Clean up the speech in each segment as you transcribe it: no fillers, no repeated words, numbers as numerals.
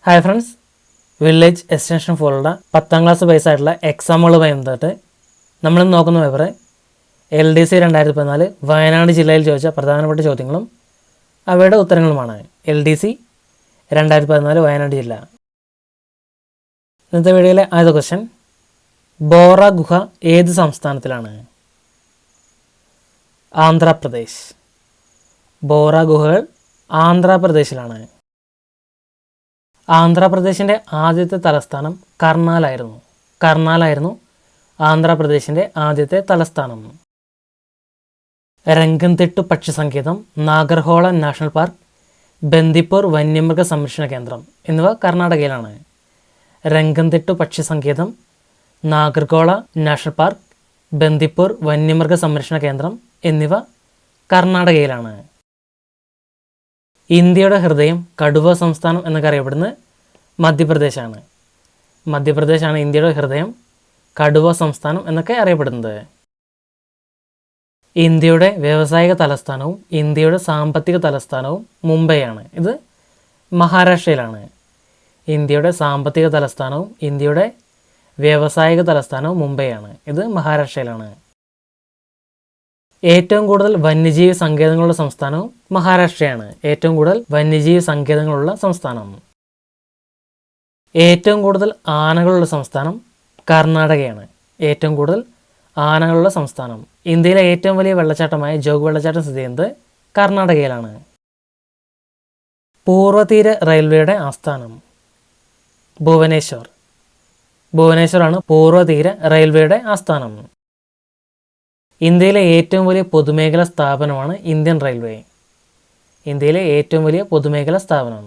Hi friends, village extension പോലുള്ള 10ാം class base ആയിട്ടുള്ള എക്സാമുകളുമായി ബന്ധപ്പെട്ട് നമ്മൾ നോക്കുന്ന പേപ്പർ LDC 2014 വയനാട് ജില്ലയിൽ ചോദിച്ച പ്രധാനപ്പെട്ട ചോദ്യങ്ങളും അവയുടെ ഉത്തരങ്ങളുമാണ്. LDC 2014 വയനാട് ജില്ല. ഇന്നത്തെ വീഡിയോയിലെ ആദ്യത്തെ ക്വസ്റ്റ്യൻ, ബോറ ഗുഹ ഏത് സംസ്ഥാനത്തിലാണ്? ആന്ധ്രാപ്രദേശ്. ബോറ ഗുഹകൾ ആന്ധ്രാപ്രദേശിലാണ്. ആന്ധ്രാപ്രദേശിൻ്റെ ആദ്യത്തെ തലസ്ഥാനം കർണാലായിരുന്നു ആന്ധ്രാപ്രദേശിൻ്റെ ആദ്യത്തെ തലസ്ഥാനം. രംഗംതിട്ടു പക്ഷി സങ്കേതം, നാഗർഹോള നാഷണൽ പാർക്ക്, ബന്ദിപ്പൂർ വന്യമൃഗ സംരക്ഷണ കേന്ദ്രം എന്നിവ കർണാടകയിലാണ്. രംഗംതിട്ടു പക്ഷി സങ്കേതം, നാഗർഹോള നാഷണൽ പാർക്ക്, ബന്ദിപ്പൂർ വന്യമൃഗ സംരക്ഷണ കേന്ദ്രം എന്നിവ കർണാടകയിലാണ്. ഇന്ത്യയുടെ ഹൃദയം കടുവ സംസ്ഥാനം എന്നൊക്കെ അറിയപ്പെടുന്നത് മധ്യപ്രദേശാണ്. മധ്യപ്രദേശാണ് ഇന്ത്യയുടെ ഹൃദയം കടുവ സംസ്ഥാനം എന്നൊക്കെ അറിയപ്പെടുന്നത്. ഇന്ത്യയുടെ വ്യാവസായിക തലസ്ഥാനവും ഇന്ത്യയുടെ സാമ്പത്തിക തലസ്ഥാനവും മുംബൈയാണ്. ഇത് മഹാരാഷ്ട്രയിലാണ്. ഇന്ത്യയുടെ സാമ്പത്തിക തലസ്ഥാനവും ഇന്ത്യയുടെ വ്യാവസായിക തലസ്ഥാനവും മുംബൈയാണ്. ഇത് മഹാരാഷ്ട്രയിലാണ്. ഏറ്റവും കൂടുതൽ വന്യജീവി സങ്കേതങ്ങളുള്ള സംസ്ഥാനവും മഹാരാഷ്ട്രയാണ്. ഏറ്റവും കൂടുതൽ വന്യജീവി സങ്കേതങ്ങളുള്ള സംസ്ഥാനം. ഏറ്റവും കൂടുതൽ ആനകളുള്ള സംസ്ഥാനം കർണാടകയാണ്. ഏറ്റവും കൂടുതൽ ആനകളുള്ള സംസ്ഥാനം. ഇന്ത്യയിലെ ഏറ്റവും വലിയ വെള്ളച്ചാട്ടമായ ജോഗ് വെള്ളച്ചാട്ടം സ്ഥിതി ചെയ്യുന്നത് കർണാടകയിലാണ്. പൂർവ്വതീര റെയിൽവേയുടെ ആസ്ഥാനം ഭുവനേശ്വർ. ഭുവനേശ്വറാണ് പൂർവ്വതീര റെയിൽവേയുടെ ആസ്ഥാനം. ഇന്ത്യയിലെ ഏറ്റവും വലിയ പൊതുമേഖലാ സ്ഥാപനമാണ് ഇന്ത്യൻ റെയിൽവേ. ഇന്ത്യയിലെ ഏറ്റവും വലിയ പൊതുമേഖലാ സ്ഥാപനം.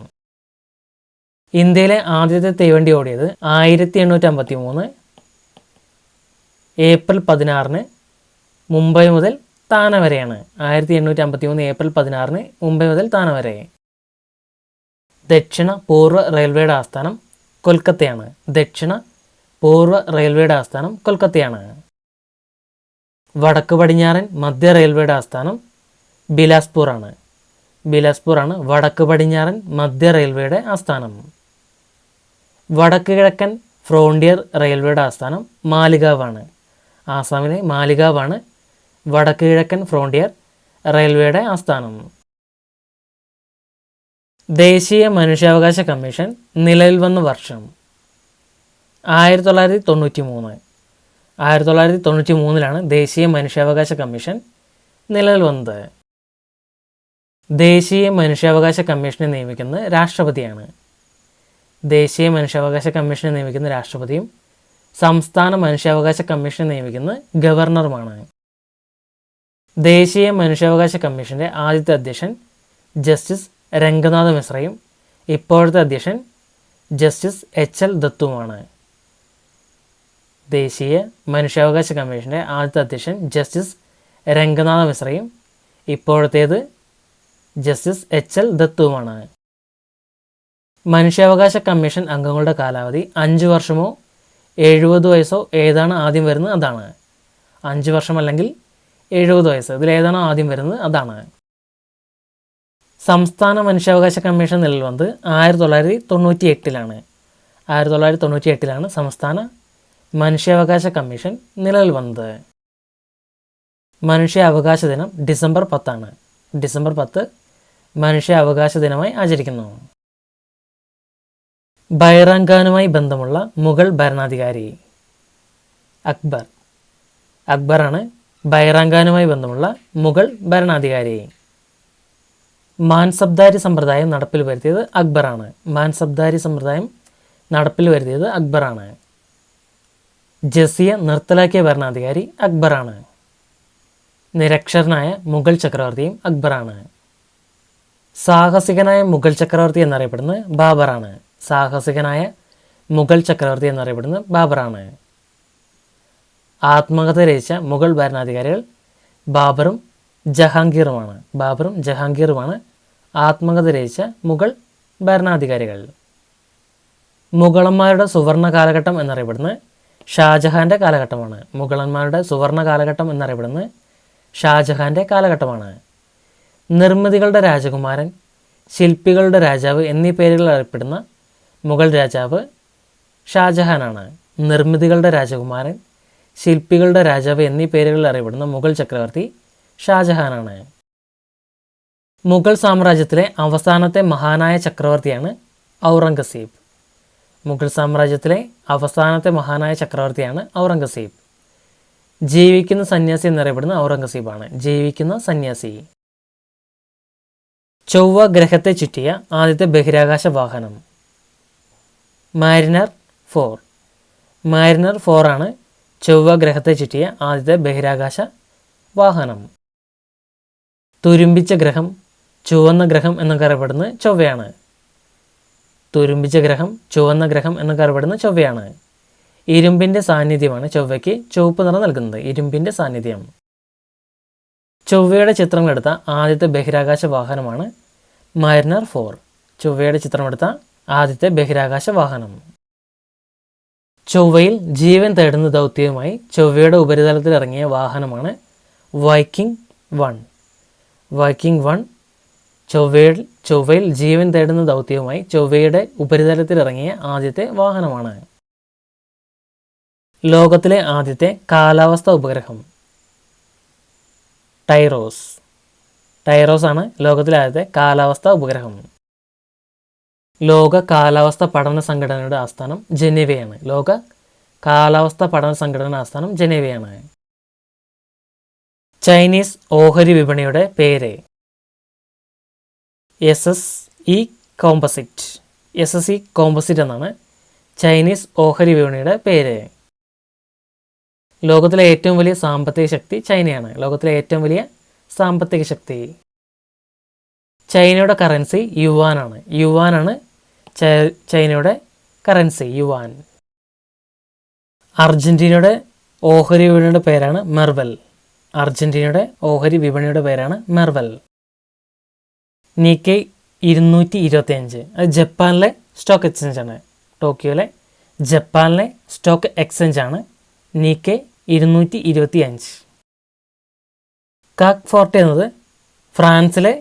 ഇന്ത്യയിലെ ആദ്യത്തെ തീവണ്ടി ഓടിയത് 1853 ഏപ്രിൽ 16 മുംബൈ മുതൽ താന വരെയാണ്. 1853 ഏപ്രിൽ 16 മുംബൈ മുതൽ താന വരെ. ദക്ഷിണ പൂർവ്വ റെയിൽവേയുടെ ആസ്ഥാനം കൊൽക്കത്തയാണ്. ദക്ഷിണ പൂർവ്വ റെയിൽവേയുടെ ആസ്ഥാനം കൊൽക്കത്തയാണ്. വടക്ക് പടിഞ്ഞാറൻ മധ്യ റെയിൽവേയുടെ ആസ്ഥാനം ബിലാസ്പൂറാണ്. ബിലാസ്പൂറാണ് വടക്ക് പടിഞ്ഞാറൻ മധ്യ റെയിൽവേയുടെ ആസ്ഥാനം. വടക്ക് കിഴക്കൻ ഫ്രോണ്ടിയർ റെയിൽവേയുടെ ആസ്ഥാനം മാലിഗാവാണ്. ആസാമിലെ മാലിഗാവാണ് വടക്ക് കിഴക്കൻ ഫ്രോണ്ടിയർ റെയിൽവേയുടെ ആസ്ഥാനം. ദേശീയ മനുഷ്യാവകാശ കമ്മീഷൻ നിലവിൽ വന്ന വർഷം 1993. 1993 ദേശീയ മനുഷ്യാവകാശ കമ്മീഷൻ നിലവിൽ വന്നത്. ദേശീയ മനുഷ്യാവകാശ കമ്മീഷനെ നിയമിക്കുന്നത് രാഷ്ട്രപതിയാണ്. ദേശീയ മനുഷ്യാവകാശ കമ്മീഷനെ നിയമിക്കുന്ന രാഷ്ട്രപതിയും സംസ്ഥാന മനുഷ്യാവകാശ കമ്മീഷനെ നിയമിക്കുന്നത് ഗവർണറുമാണ്. ദേശീയ മനുഷ്യാവകാശ കമ്മീഷൻ്റെ ആദ്യത്തെ അധ്യക്ഷൻ ജസ്റ്റിസ് രംഗനാഥ മിശ്രയും ഇപ്പോഴത്തെ അധ്യക്ഷൻ ജസ്റ്റിസ് HL ദത്തുവുമാണ്. ദേശീയ മനുഷ്യാവകാശ കമ്മീഷൻ്റെ ആദ്യത്തെ അധ്യക്ഷൻ ജസ്റ്റിസ് രംഗനാഥ മിശ്രയും ഇപ്പോഴത്തേത് ജസ്റ്റിസ് HL ദത്തുവുമാണ്. മനുഷ്യാവകാശ കമ്മീഷൻ അംഗങ്ങളുടെ കാലാവധി 5 വർഷമോ 70 വയസ്സോ ഏതാണ് ആദ്യം വരുന്നത് അതാണ്. 5 വർഷം അല്ലെങ്കിൽ 70 വയസ്സ്, ഇതിലേതാണോ ആദ്യം വരുന്നത് അതാണ്. സംസ്ഥാന മനുഷ്യാവകാശ കമ്മീഷൻ നിലവിൽ വന്നത് 1998. 1998 സംസ്ഥാന മനുഷ്യാവകാശ കമ്മീഷൻ നിലവിൽ വന്നത്. മനുഷ്യാവകാശ ദിനം ഡിസംബർ 10. ഡിസംബർ 10 മനുഷ്യാവകാശ ദിനമായി ആചരിക്കുന്നു. ബൈറാങ്കാനുമായി ബന്ധമുള്ള മുഗൾ ഭരണാധികാരി അക്ബർ. അക്ബറാണ് ബൈറാങ്കാനുമായി ബന്ധമുള്ള മുഗൾ ഭരണാധികാരി. മാൻസബ്ദാരി സമ്പ്രദായം നടപ്പിൽ വരുത്തിയത് അക്ബറാണ്. മാൻസബ്ദാരി സമ്പ്രദായം നടപ്പിൽ വരുത്തിയത് അക്ബറാണ്. ജസിയ നിർത്തലാക്കിയ ഭരണാധികാരി അക്ബറാണ്. നിരക്ഷരനായ മുഗൾ ചക്രവർത്തിയും അക്ബറാണ്. സാഹസികനായ മുഗൾ ചക്രവർത്തി എന്നറിയപ്പെടുന്നത് ബാബറാണ്. സാഹസികനായ മുഗൾ ചക്രവർത്തി എന്നറിയപ്പെടുന്നത് ബാബറാണ്. ആത്മകഥ രചിച്ച മുഗൾ ഭരണാധികാരികൾ ബാബറും ജഹാംഗീറുമാണ്. ബാബറും ജഹാംഗീറുമാണ് ആത്മകഥ രചിച്ച മുഗൾ ഭരണാധികാരികൾ. മുഗളന്മാരുടെ സുവർണ കാലഘട്ടം എന്നറിയപ്പെടുന്നത് ഷാജഹാൻ്റെ കാലഘട്ടമാണ്. മുഗളന്മാരുടെ സുവർണ കാലഘട്ടം എന്നറിയപ്പെടുന്നത് ഷാജഹാൻ്റെ കാലഘട്ടമാണ്. നിർമ്മിതികളുടെ രാജകുമാരൻ, ശില്പികളുടെ രാജാവ് എന്നീ പേരുകൾ അറിയപ്പെടുന്ന മുഗൾ രാജാവ് ഷാജഹാനാണ്. നിർമ്മിതികളുടെ രാജകുമാരൻ, ശില്പികളുടെ രാജാവ് എന്നീ പേരുകളിൽ അറിയപ്പെടുന്ന മുഗൾ ചക്രവർത്തി ഷാജഹാനാണ്. മുഗൾ സാമ്രാജ്യത്തിലെ അവസാനത്തെ മഹാനായ ചക്രവർത്തിയാണ് ഔറംഗസീബ്. മുഗൾ സാമ്രാജ്യത്തിലെ അവസാനത്തെ മഹാനായ ചക്രവർത്തിയാണ് ഔറംഗസീബ്. ജീവിക്കുന്ന സന്യാസി എന്നറിയപ്പെടുന്ന ഔറംഗസീബാണ്. ജീവിക്കുന്ന സന്യാസി. ചൊവ്വ ഗ്രഹത്തെ ചുറ്റിയ ആദ്യത്തെ ബഹിരാകാശ വാഹനം മാരിനർ 4. മാരിനർ 4 ആണ് ചൊവ്വ ഗ്രഹത്തെ ചുറ്റിയ ആദ്യത്തെ ബഹിരാകാശ വാഹനം. തുരുമ്പിച്ച ഗ്രഹം, ചുവന്ന ഗ്രഹം എന്നൊക്കെ അറിയപ്പെടുന്നത് ചൊവ്വയാണ്. തുരുമ്പിച്ച ഗ്രഹം, ചുവന്ന ഗ്രഹം എന്നൊക്കെ അറിയപ്പെടുന്ന ചൊവ്വയാണ്. ഇരുമ്പിൻ്റെ സാന്നിധ്യമാണ് ചൊവ്വയ്ക്ക് ചുവപ്പ് നിറം നൽകുന്നത്. ഇരുമ്പിൻ്റെ സാന്നിധ്യം. ചൊവ്വയുടെ ചിത്രങ്ങളെടുത്ത ആദ്യത്തെ ബഹിരാകാശ വാഹനമാണ് മാരിനർ 4. ചൊവ്വയുടെ ചിത്രമെടുത്ത ആദ്യത്തെ ബഹിരാകാശ വാഹനം. ചൊവ്വയിൽ ജീവൻ തേടുന്ന ദൗത്യവുമായി ചൊവ്വയുടെ ഉപരിതലത്തിൽ ഇറങ്ങിയ വാഹനമാണ് വൈക്കിംഗ് 1. വൈക്കിംഗ് 1 ചൊവ്വയിൽ ജീവൻ തേടുന്ന ദൗത്യവുമായി ചൊവ്വയുടെ ഉപരിതലത്തിൽ ഇറങ്ങിയ ആദ്യത്തെ വാഹനമാണ്. ലോകത്തിലെ ആദ്യത്തെ കാലാവസ്ഥ ഉപഗ്രഹം ടൈറോസ്. ടൈറോസ് ആണ് ലോകത്തിലെ ആദ്യത്തെ കാലാവസ്ഥ ഉപഗ്രഹം. ലോക കാലാവസ്ഥ പഠന സംഘടനയുടെ ആസ്ഥാനം ജനീവയാണ്. ലോക കാലാവസ്ഥ പഠന സംഘടന ആസ്ഥാനം ജനീവയാണ്. ചൈനീസ് ഓഹരി വിപണിയുടെ പേര് SSE കോമ്പോസിറ്റ്. SSE കോമ്പോസിറ്റ് എന്നാണ് ചൈനീസ് ഓഹരി വിപണിയുടെ പേര്. ലോകത്തിലെ ഏറ്റവും വലിയ സാമ്പത്തിക ശക്തി ചൈനയാണ്. ലോകത്തിലെ ഏറ്റവും വലിയ സാമ്പത്തിക ശക്തി. ചൈനയുടെ കറൻസി യുവാനാണ്. യുവാനാണ് ചൈനയുടെ കറൻസി, യുവാൻ. അർജന്റീനയുടെ ഓഹരി വിപണിയുടെ പേരാണ് മെർവൽ. അർജന്റീനയുടെ ഓഹരി വിപണിയുടെ പേരാണ് മെർവൽ. നിക്കൈ 225 അത് ജപ്പാനിലെ സ്റ്റോക്ക് എക്സ്ചേഞ്ചാണ്. ടോക്കിയോയിലെ ജപ്പാനിലെ സ്റ്റോക്ക് എക്സ്ചേഞ്ചാണ് നിക്കൈ 225. കാക് 40 എന്നത് ഫ്രാൻസിലെ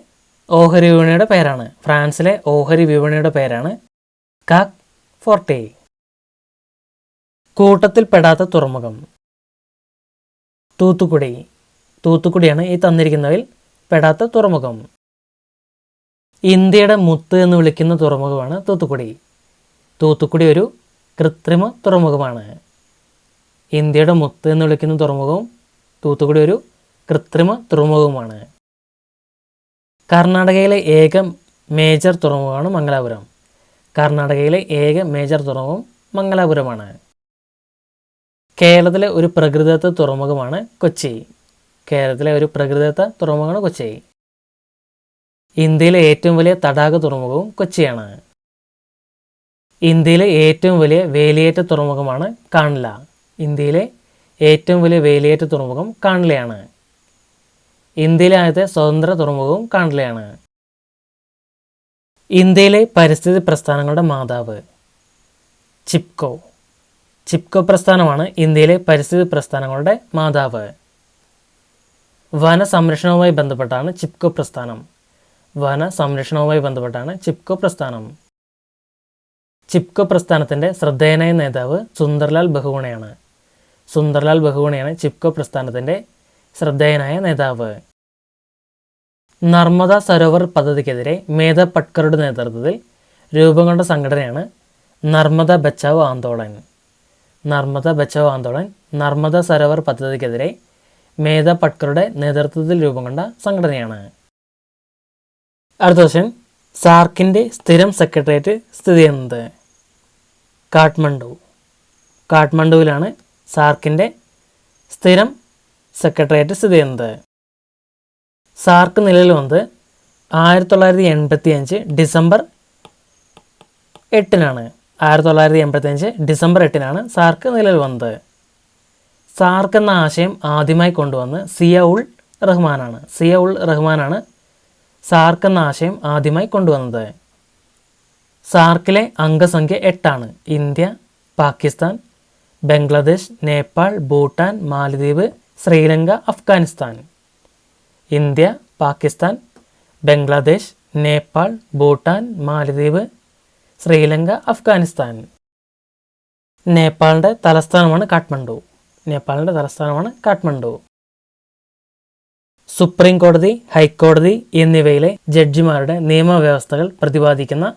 ഓഹരി വിപണിയുടെ പേരാണ്. ഫ്രാൻസിലെ ഓഹരി വിപണിയുടെ പേരാണ് കാക് 40. കൂട്ടത്തിൽപ്പെടാത്ത തുറമുഖം തൂത്തുക്കുടി. തൂത്തുക്കുടിയാണ് ഈ തന്നിരിക്കുന്നവയിൽ പെടാത്ത തുറമുഖം. ഇന്ത്യയുടെ മുത്ത് എന്ന് വിളിക്കുന്ന തുറമുഖമാണ് തൂത്തുക്കുടി. തൂത്തുക്കുടി ഒരു കൃത്രിമ തുറമുഖമാണ്. ഇന്ത്യയുടെ മുത്ത് എന്ന് വിളിക്കുന്ന തുറമുഖവും തൂത്തുക്കുടി ഒരു കൃത്രിമ തുറമുഖവുമാണ്. കർണാടകയിലെ ഏക മേജർ തുറമുഖമാണ് മംഗലാപുരം. കർണാടകയിലെ ഏക മേജർ തുറമുഖം മംഗലാപുരമാണ്. കേരളത്തിലെ ഒരു പ്രകൃതിദത്ത തുറമുഖമാണ് കൊച്ചി. കേരളത്തിലെ ഒരു പ്രകൃതിദത്ത തുറമുഖമാണ് കൊച്ചി. ഇന്ത്യയിലെ ഏറ്റവും വലിയ തടാക തുറമുഖവും കൊച്ചിയാണ്. ഇന്ത്യയിലെ ഏറ്റവും വലിയ വേലിയേറ്റ തുറമുഖമാണ് കാൺല. ഇന്ത്യയിലെ ഏറ്റവും വലിയ വേലിയേറ്റ തുറമുഖം കാൺലയാണ്. ഇന്ത്യയിലെ ആദ്യത്തെ സ്വതന്ത്ര തുറമുഖവും കാൺലയാണ്. ഇന്ത്യയിലെ പരിസ്ഥിതി പ്രസ്ഥാനങ്ങളുടെ മാതാവ് ചിപ്കോ. ചിപ്കോ പ്രസ്ഥാനമാണ് ഇന്ത്യയിലെ പരിസ്ഥിതി പ്രസ്ഥാനങ്ങളുടെ മാതാവ്. വനസംരക്ഷണവുമായി ബന്ധപ്പെട്ടാണ് ചിപ്കോ പ്രസ്ഥാനം. വനസംരക്ഷണവുമായി ബന്ധപ്പെട്ടാണ് ചിപ്കോ പ്രസ്ഥാനം. ചിപ്കോ പ്രസ്ഥാനത്തിൻ്റെ ശ്രദ്ധേയനായ നേതാവ് സുന്ദർലാൽ ബഹുഗുണയാണ്. സുന്ദർലാൽ ബഹുഗുണയാണ് ചിപ്കോ പ്രസ്ഥാനത്തിൻ്റെ ശ്രദ്ധേയനായ നേതാവ്. നർമ്മദ സരോവർ പദ്ധതിക്കെതിരെ മേധ പട്കറുടെ നേതൃത്വത്തിൽ രൂപം കൊണ്ട സംഘടനയാണ് നർമ്മദ ബച്ചാവോ ആന്തോളൻ. നർമ്മദ ബച്ചാവോ ആന്തോളൻ നർമ്മദ സരോവർ പദ്ധതിക്കെതിരെ മേധ പട്കറുടെ നേതൃത്വത്തിൽ രൂപം കൊണ്ട സംഘടനയാണ്. അടുത്ത ക്വസ്റ്റ്യൻ, സാർക്കിൻ്റെ സ്ഥിരം സെക്രട്ടേറിയറ്റ് സ്ഥിതി ചെയ്യുന്നത് കാഠ്മണ്ഡു. കാഠ്മണ്ഡുവിലാണ് സാർക്കിൻ്റെ സ്ഥിരം സെക്രട്ടേറിയറ്റ് സ്ഥിതി ചെയ്യുന്നത്. സാർക്ക് നിലവിൽ വന്നത് 1985 ഡിസംബർ 8-നാണ്. 1985 ഡിസംബർ 8-നാണ് സാർക്ക് നിലവിൽ വന്നത്. സാർക്ക് എന്ന ആശയം ആദ്യമായി കൊണ്ടുവന്ന് സിയ ഉൾ റഹ്മാനാണ്. സിയ ഉൾ റഹ്മാനാണ് സാർക്ക് എന്ന ആശയം ആദ്യമായി കൊണ്ടുവന്നത്. സാർക്കിലെ അംഗസംഖ്യ 8-ആണ്. ഇന്ത്യ, പാകിസ്ഥാൻ, ബംഗ്ലാദേശ്, നേപ്പാൾ, ഭൂട്ടാൻ, മാലദ്വീപ്, ശ്രീലങ്ക, അഫ്ഗാനിസ്ഥാൻ. ഇന്ത്യ, പാകിസ്ഥാൻ, ബംഗ്ലാദേശ്, നേപ്പാൾ, ഭൂട്ടാൻ, മാലദ്വീപ്, ശ്രീലങ്ക, അഫ്ഗാനിസ്ഥാൻ. നേപ്പാളിൻ്റെ തലസ്ഥാനമാണ് കാഠ്മണ്ഡു. നേപ്പാളിൻ്റെ തലസ്ഥാനമാണ് കാഠ്മണ്ഡു. സുപ്രീം കോടതി, ഹൈക്കോടതി എന്നിവയിലെ ജഡ്ജിമാരുടെ നിയമവ്യവസ്ഥകൾ പ്രതിപാദിക്കുന്ന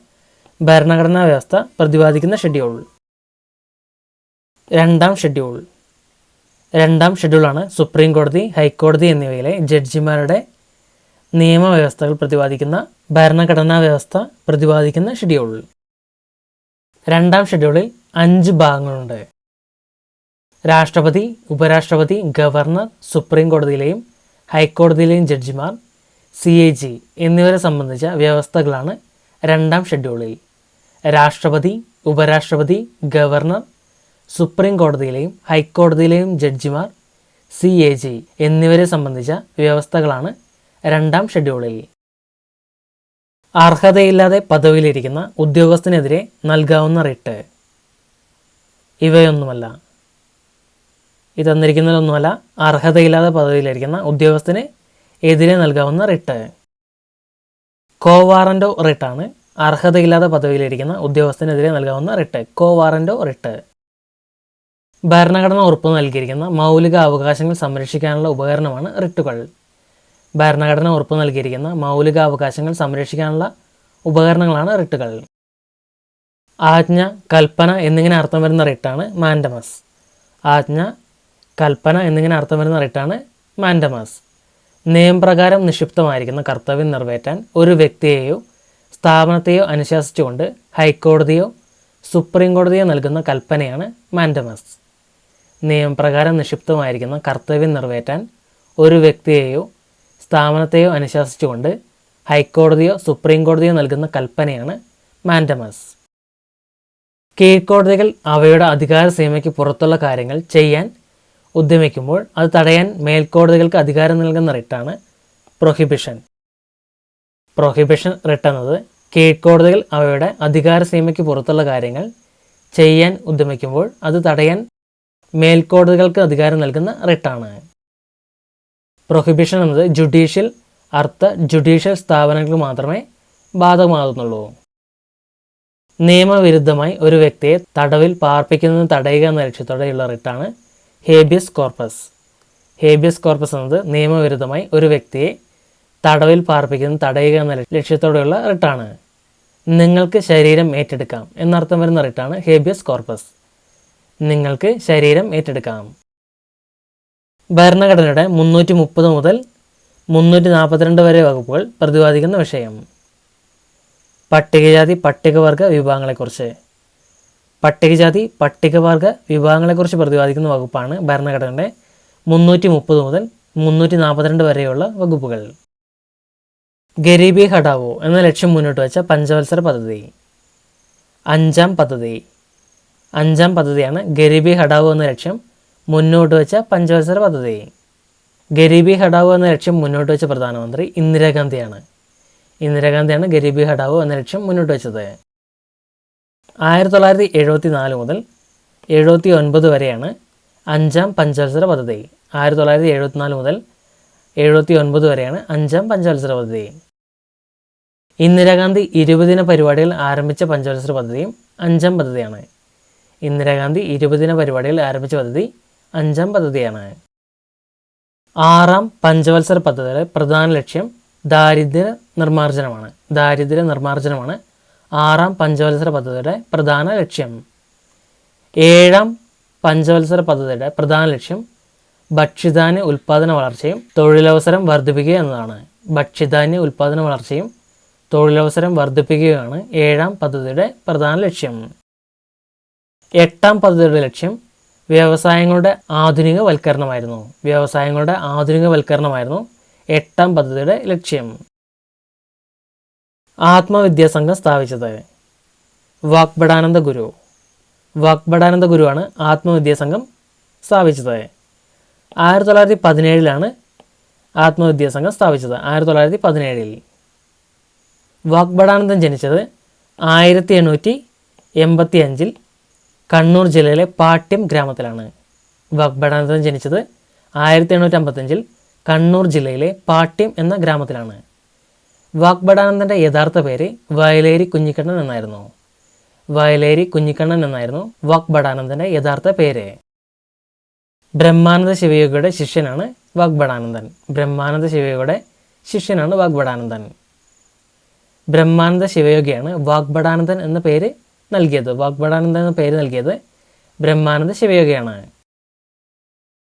ഭരണഘടനാ വ്യവസ്ഥ പ്രതിപാദിക്കുന്ന ഷെഡ്യൂൾ. രണ്ടാം ഷെഡ്യൂൾ. രണ്ടാം ഷെഡ്യൂളാണ് സുപ്രീം കോടതി, ഹൈക്കോടതി എന്നിവയിലെ ജഡ്ജിമാരുടെ നിയമവ്യവസ്ഥകൾ പ്രതിപാദിക്കുന്ന ഭരണഘടനാ വ്യവസ്ഥ പ്രതിപാദിക്കുന്ന ഷെഡ്യൂൾ. രണ്ടാം ഷെഡ്യൂളിൽ 5 ഭാഗങ്ങളുണ്ട്. രാഷ്ട്രപതി, ഉപരാഷ്ട്രപതി, ഗവർണർ, സുപ്രീം കോടതിയിലെയും ഹൈക്കോടതിയിലെയും ജഡ്ജിമാർ, CAG എന്നിവരെ സംബന്ധിച്ച വ്യവസ്ഥകളാണ് രണ്ടാം ഷെഡ്യൂളിൽ. രാഷ്ട്രപതി, ഉപരാഷ്ട്രപതി, ഗവർണർ, സുപ്രീം കോടതിയിലെയും ഹൈക്കോടതിയിലെയും ജഡ്ജിമാർ, CAG എന്നിവരെ സംബന്ധിച്ച വ്യവസ്ഥകളാണ് രണ്ടാം ഷെഡ്യൂളിൽ. അർഹതയില്ലാതെ പദവിയിലിരിക്കുന്ന ഉദ്യോഗസ്ഥനെതിരെ നൽകാവുന്ന റിട്ട്. ഇവയൊന്നുമല്ല. ഇത് തന്നിരിക്കുന്നതൊന്നുമല്ല. അർഹതയില്ലാതെ പദവിയിലിരിക്കുന്ന ഉദ്യോഗസ്ഥന് എതിരെ നൽകാവുന്ന റിട്ട്. കോ വാറന്റോ റിട്ടാണ് അർഹതയില്ലാതെ പദവിയിലിരിക്കുന്ന ഉദ്യോഗസ്ഥനെതിരെ നൽകാവുന്ന റിട്ട്. കോ വാറന്റോ റിട്ട്. ഭരണഘടന ഉറപ്പു നൽകിയിരിക്കുന്ന മൗലിക അവകാശങ്ങൾ സംരക്ഷിക്കാനുള്ള ഉപകരണമാണ് റിട്ടുകൾ. ഭരണഘടന ഉറപ്പു നൽകിയിരിക്കുന്ന മൗലിക അവകാശങ്ങൾ സംരക്ഷിക്കാനുള്ള ഉപകരണങ്ങളാണ് റിട്ടുകൾ. ആജ്ഞ, കൽപ്പന എന്നിങ്ങനെ അർത്ഥം വരുന്ന റിട്ടാണ് മാൻഡമസ്. ആജ്ഞ, കൽപ്പന എന്നിങ്ങനെ അർത്ഥം വരുന്ന റിട്ടാണ് മാൻഡമസ്. നിയമപ്രകാരം നിക്ഷിപ്തമായിരിക്കുന്ന കർത്തവ്യം നിറവേറ്റാൻ ഒരു വ്യക്തിയെയോ സ്ഥാപനത്തെയോ അനുശാസിച്ചുകൊണ്ട് ഹൈക്കോടതിയോ സുപ്രീം കോടതിയോ നൽകുന്ന കൽപ്പനയാണ് മാൻഡമസ്. നിയമപ്രകാരം നിക്ഷിപ്തമായിരിക്കുന്ന കർത്തവ്യം നിറവേറ്റാൻ ഒരു വ്യക്തിയെയോ സ്ഥാപനത്തെയോ അനുശാസിച്ചുകൊണ്ട് ഹൈക്കോടതിയോ സുപ്രീം കോടതിയോ നൽകുന്ന കൽപ്പനയാണ് മാൻഡമസ്. കീഴ്ക്കോടതികൾ അവയുടെ അധികാര സീമയ്ക്ക് പുറത്തുള്ള കാര്യങ്ങൾ ചെയ്യാൻ ഉദ്യമിക്കുമ്പോൾ അത് തടയാൻ മേൽക്കോടതികൾക്ക് അധികാരം നൽകുന്ന റിട്ടാണ് പ്രൊഹിബിഷൻ. പ്രൊഹിബിഷൻ റിട്ട് എന്നത് കീഴ്ക്കോടതികൾ അവയുടെ അധികാര സീമയ്ക്ക് പുറത്തുള്ള കാര്യങ്ങൾ ചെയ്യാൻ ഉദ്യമിക്കുമ്പോൾ അത് തടയാൻ മേൽക്കോടതികൾക്ക് അധികാരം നൽകുന്ന റിട്ടാണ്. പ്രൊഹിബിഷൻ എന്നത് ജുഡീഷ്യൽ സ്ഥാപനങ്ങൾക്ക് മാത്രമേ ബാധകമാകുന്നുള്ളൂ. നിയമവിരുദ്ധമായി ഒരു വ്യക്തിയെ തടവിൽ പാർപ്പിക്കുന്നത് തടയുക എന്ന ലക്ഷ്യത്തോടെയുള്ള റിട്ടാണ് ഹേബിയസ് കോർപ്പസ്. ഹേബിയസ് കോർപ്പസ് എന്നത് നിയമവിരുദ്ധമായി ഒരു വ്യക്തിയെ തടവിൽ പാർപ്പിക്കുന്നത് തടയുക എന്ന ലക്ഷ്യത്തോടെയുള്ള റിട്ടാണ്. നിങ്ങൾക്ക് ശരീരം ഏറ്റെടുക്കാം എന്നർത്ഥം വരുന്ന റിട്ടാണ് ഹേബിയസ് കോർപ്പസ്. നിങ്ങൾക്ക് ശരീരം ഏറ്റെടുക്കാം. ഭരണഘടനയുടെ 330 മുതൽ 342 വരെ വകുപ്പുകൾ പ്രതിപാദിക്കുന്ന വിഷയം. പട്ടികജാതി പട്ടികവർഗ വിഭാഗങ്ങളെക്കുറിച്ച്. പട്ടികജാതി പട്ടികവർഗ വിഭാഗങ്ങളെക്കുറിച്ച് പ്രതിപാദിക്കുന്ന വകുപ്പാണ് ഭരണഘടനയുടെ 330 മുതൽ 342 വരെയുള്ള വകുപ്പുകൾ. ഗരീബി ഹഠാവോ എന്ന ലക്ഷ്യം മുന്നോട്ട് വെച്ച പഞ്ചവത്സര പദ്ധതി. അഞ്ചാം പദ്ധതിയാണ് ഗരീബി ഹഠാവോ എന്ന ലക്ഷ്യം മുന്നോട്ട് വെച്ച പഞ്ചവത്സര പദ്ധതി. ഗരീബി ഹഠാവോ എന്ന ലക്ഷ്യം മുന്നോട്ട് വെച്ച പ്രധാനമന്ത്രി ഇന്ദിരാഗാന്ധിയാണ്. ഇന്ദിരാഗാന്ധിയാണ് ഗരീബി ഹഠാവോ എന്ന ലക്ഷ്യം മുന്നോട്ട് വെച്ചത്. 1974 മുതൽ 79 വരെയാണ് അഞ്ചാം പഞ്ചവത്സര പദ്ധതി. 1974 മുതൽ 79 വരെയാണ് അഞ്ചാം പഞ്ചവത്സര പദ്ധതി. ഇന്ദിരാഗാന്ധി 20 ദിന പരിപാടികൾ ആരംഭിച്ച പഞ്ചവത്സര പദ്ധതിയും അഞ്ചാം പദ്ധതിയാണ്. ഇന്ദിരാഗാന്ധി 20 ദിന പരിപാടികൾ ആരംഭിച്ച പദ്ധതി അഞ്ചാം പദ്ധതിയാണ്. ആറാം പഞ്ചവത്സര പദ്ധതിയുടെ പ്രധാന ലക്ഷ്യം ദാരിദ്ര്യ നിർമ്മാർജ്ജനമാണ്. ആറാം പഞ്ചവത്സര പദ്ധതിയുടെ പ്രധാന ലക്ഷ്യം. ഏഴാം പഞ്ചവത്സര പദ്ധതിയുടെ പ്രധാന ലക്ഷ്യം ഭക്ഷ്യധാന്യ ഉൽപ്പാദന വളർച്ചയും തൊഴിലവസരം വർദ്ധിപ്പിക്കുക എന്നതാണ്. ഭക്ഷ്യധാന്യ ഉൽപ്പാദന വളർച്ചയും തൊഴിലവസരം വർദ്ധിപ്പിക്കുകയാണ് ഏഴാം പദ്ധതിയുടെ പ്രധാന ലക്ഷ്യം. എട്ടാം പദ്ധതിയുടെ ലക്ഷ്യം വ്യവസായങ്ങളുടെ ആധുനികവൽക്കരണമായിരുന്നു എട്ടാം പദ്ധതിയുടെ ലക്ഷ്യം. ആത്മവിദ്യാസംഘം സ്ഥാപിച്ചത്. വാഗ്ഭടാനന്ദ ഗുരുവാണ് ആത്മവിദ്യാസംഘം സ്ഥാപിച്ചത്. 1917 ആത്മവിദ്യാസംഘം സ്ഥാപിച്ചത്. 1917. വാഗ്ഭടാനന്ദൻ ജനിച്ചത് 1885 കണ്ണൂർ ജില്ലയിലെ പാട്യം ഗ്രാമത്തിലാണ്. വാഗ്ഭടാനന്ദൻ ജനിച്ചത് 1855 കണ്ണൂർ ജില്ലയിലെ പാട്യം എന്ന ഗ്രാമത്തിലാണ്. വാഗ്ഭടാനന്ദൻ്റെ യഥാർത്ഥ പേര് വയലേരി കുഞ്ഞിക്കണ്ണൻ എന്നായിരുന്നു. വയലേരി കുഞ്ഞിക്കണ്ണൻ എന്നായിരുന്നു വാഗ്ഭടാനന്ദൻ്റെ യഥാർത്ഥ പേര്. ബ്രഹ്മാനന്ദ ശിവയോഗിയുടെ ശിഷ്യനാണ് വാഗ്ഭടാനന്ദൻ. ബ്രഹ്മാനന്ദ ശിവയോഗിയുടെ ശിഷ്യനാണ് വാഗ്ഭടാനന്ദൻ. ബ്രഹ്മാനന്ദ ശിവയോഗിയാണ് വാഗ്ഭടാനന്ദൻ എന്ന പേര് നൽകിയത്. വാഗ്ഭടാനന്ദൻ എന്ന പേര് നൽകിയത് ബ്രഹ്മാനന്ദ ശിവയോഗിയാണ്.